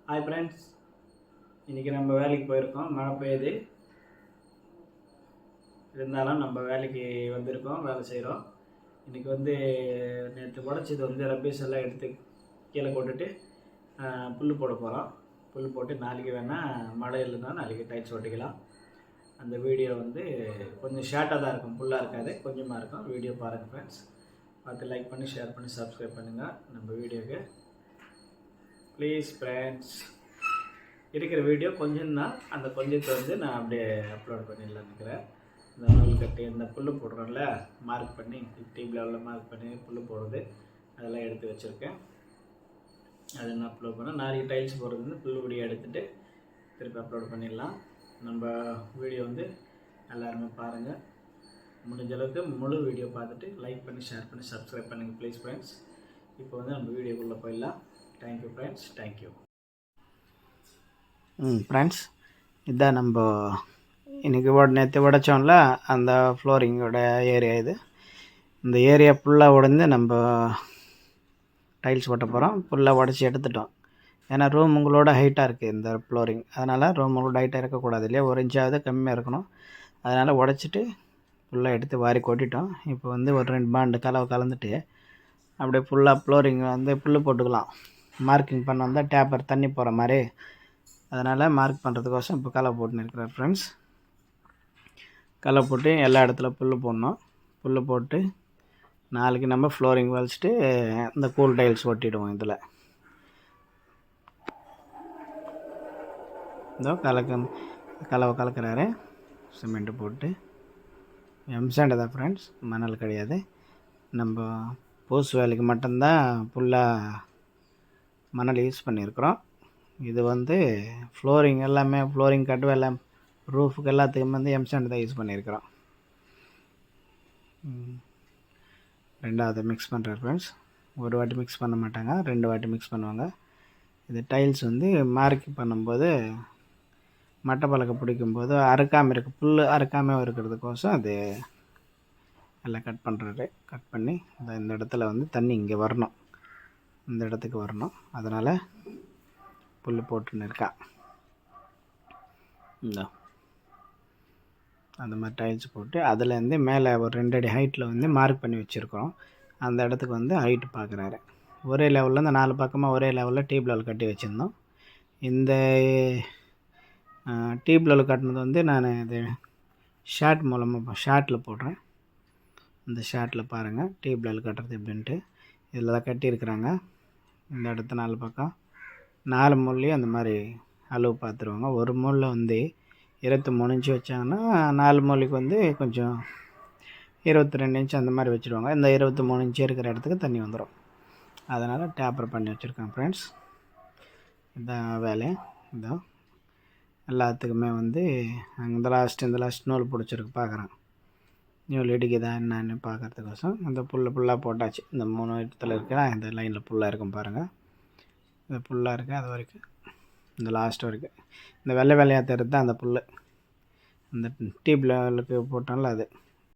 Hi friends, இன்றைக்கி நம்ம வேலைக்கு போயிருக்கோம். மழை பெய்யுது, இருந்தாலும் நம்ம வேலைக்கு வந்திருக்கோம், வேலை செய்கிறோம். இன்றைக்கி நேற்று உடச்சது ரப்பீஸ் எல்லாம் எடுத்து கீழே போட்டுட்டு புல் போட போகிறோம். புல் போட்டு நாளைக்கு வேணால் மழை இல்லைன்னா நாளைக்கு டைட்ஸ் ஓட்டிக்கலாம். அந்த வீடியோ கொஞ்சம் ஷார்ட்டாக தான் இருக்கும், ஃபுல்லாக இருக்காது, கொஞ்சமாக இருக்கும். வீடியோ பாருங்கள் ஃப்ரெண்ட்ஸ், பார்த்து லைக் பண்ணி ஷேர் பண்ணி சப்ஸ்கிரைப் பண்ணுங்கள் நம்ம வீடியோக்கு ப்ளீஸ் ஃப்ரெண்ட்ஸ். இருக்கிற வீடியோ கொஞ்சம் தான், அந்த கொஞ்சத்தை நான் அப்படியே அப்லோட் பண்ணிடலான்னு இருக்கிறேன். இந்த நூல் கட்டி இந்த புல் போடுறோம்ல, மார்க் பண்ணி டியூப் லெவலில் மார்க் பண்ணி புல் போடுறது அதெல்லாம் எடுத்து வச்சுருக்கேன். அதை நான் அப்லோட் பண்ணேன். நாளைக்கு டைல்ஸ் போடுறது புல் வீடியோ எடுத்துகிட்டு திருப்பி அப்லோட் பண்ணிடலாம். நம்ம வீடியோ எல்லாருமே பாருங்கள். முடிஞ்ச அளவுக்கு முழு வீடியோ பார்த்துட்டு லைக் பண்ணி ஷேர் பண்ணி சப்ஸ்கிரைப் பண்ணுங்கள் ப்ளீஸ் ஃப்ரெண்ட்ஸ். இப்போ நம்ம வீடியோக்குள்ளே போயிடலாம். Thank you friends, thank you. ஃப்ரெண்ட்ஸ், இதுதான் நம்ம இன்றைக்கி நேற்று உடைச்சோம்ல அந்த ஃப்ளோரிங்கோட ஏரியா. இந்த ஏரியா ஃபுல்லாக உடைந்து நம்ம டைல்ஸ் போட்ட போகிறோம். ஃபுல்லாக உடச்சி எடுத்துட்டோம். ஏன்னா ரூமுங்களோட ஹைட்டாக இருக்குது இந்த ஃப்ளோரிங், அதனால் ரூமுங்களோட ஹைட்டாக இருக்கக்கூடாது இல்லையா, 1 இன்ச்சாவது கம்மியாக இருக்கணும். அதனால் உடச்சிட்டு ஃபுல்லாக எடுத்து வாரி கொட்டிட்டோம். இப்போ ஒரு 2 பாண்டு கலந்துட்டு அப்படியே ஃபுல்லாக ஃப்ளோரிங் புல் போட்டுக்கலாம். மார்க்கிங் பண்ண வந்தால் டேப்பர் தண்ணி போகிற மாதிரி, அதனால் மார்க் பண்ணுறதுக்கோசம் இப்போ களை போட்டுன்னு இருக்கிறேன் ஃப்ரெண்ட்ஸ். களை போட்டு எல்லா இடத்துல புல் போடணும். புல் போட்டு நாளைக்கு நம்ம ஃப்ளோரிங் வலிச்சிட்டு இந்த கூல் டைல்ஸ் ஒட்டிடுவோம். இதில் இதோ கலக்கிறாரு சிமெண்ட்டு போட்டு. எம்சாண்டு தான் ஃப்ரெண்ட்ஸ், மணல் கிடையாது. நம்ம பூசு வேலைக்கு மட்டும்தான் ஃபுல்லாக மணல் யூஸ் பண்ணியிருக்கிறோம். இது ஃப்ளோரிங் எல்லாமே, ஃப்ளோரிங் கட்டு எல்லாம் ரூஃபுக்கு எல்லாத்துக்கும் எம்சாண்ட் தான் யூஸ் பண்ணியிருக்கிறோம். 2வது மிக்ஸ் பண்ணுற ஃப்ரெண்ட்ஸ். ஒரு வாட்டி மிக்ஸ் பண்ண மாட்டாங்க, 2 வாட்டி மிக்ஸ் பண்ணுவாங்க. இது டைல்ஸ் மார்க் பண்ணும்போது மட்டை பலகை பிடிக்கும்போது அறுக்காமல் இருக்குது, புல் அறுக்காமல் இருக்கிறதுக்கோசம் அது எல்லாம் கட் பண்ணுறாரு. கட் பண்ணி இந்த இடத்துல தண்ணி இங்கே வரணும், இந்த இடத்துக்கு வரணும். அதனால் புல் போட்டுன்னு இருக்கா. அந்த மாதிரி டைல்ஸ் போட்டு அதுலேருந்து மேலே ஒரு 2 அடி ஹைட்டில் மார்க் பண்ணி வச்சுருக்கோம். அந்த இடத்துக்கு ஹைட்டு பார்க்குறாரு. ஒரே லெவலில் இந்த 4 பக்கமாக ஒரே லெவலில் டியூப் லெவல் கட்டி வச்சுருந்தோம். இந்த டியூப் லெவல் கட்டினது நான் இது ஷார்ட் மூலமாக ஷார்ட்டில் போடுறேன். இந்த ஷார்ட்டில் பாருங்கள் டியூப் லெவல் கட்டுறது எப்படின்ட்டு. இதில் தான் கட்டியிருக்கிறாங்க. இந்த இடத்த 4 பக்கம் 4 மூலையும் அந்த மாதிரி அளவு பார்த்துருவாங்க. ஒரு மூலில் 23 இன்ச்சு வச்சாங்கன்னா 4 மூலைக்கு கொஞ்சம் 22 இன்ச்சு அந்த மாதிரி வச்சுருவாங்க. இந்த 23 இன்ச்சு இருக்கிற இடத்துக்கு தண்ணி வந்துடும். அதனால் டேப்பர் பண்ணி வச்சுருக்கேன் ஃப்ரெண்ட்ஸ். இதான் வேலை. இதான் எல்லாத்துக்குமே இந்த லாஸ்ட் நூல் பிடிச்சிருக்கு பார்க்குறேன். நூல் இடிக்குதா என்னன்னு பார்க்குறதுக்கோசம் இந்த புல்லாக போட்டாச்சு. இந்த 3 இடத்துல இருக்கிற இந்த லைனில் புல்லாக இருக்கும் பாருங்கள். இந்த புல்லாக இருக்குது, அது வரைக்கும் இந்த லாஸ்ட் வரைக்கும் இந்த வெள்ளையாக தெரியுது தான் அந்த புல். இந்த டியூப் லெவலுக்கு போட்டோம்ல அது